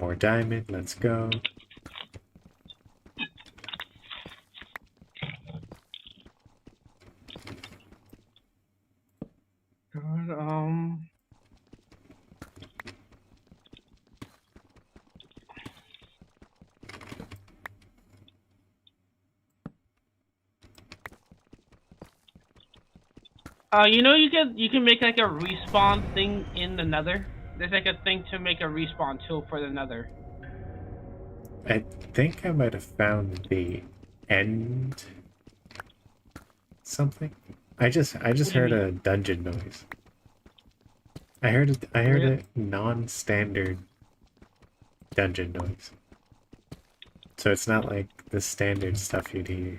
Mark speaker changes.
Speaker 1: more diamond. Let's go.
Speaker 2: God, you know, you can make like a respawn thing in the Nether. There's like a thing to make a respawn tool for the Nether.
Speaker 1: I think I might have found the end something. I just
Speaker 2: What do you
Speaker 1: heard
Speaker 2: mean?
Speaker 1: a dungeon noise. I heard
Speaker 2: Really?
Speaker 1: a non-standard dungeon noise. So it's not like the standard stuff you'd hear.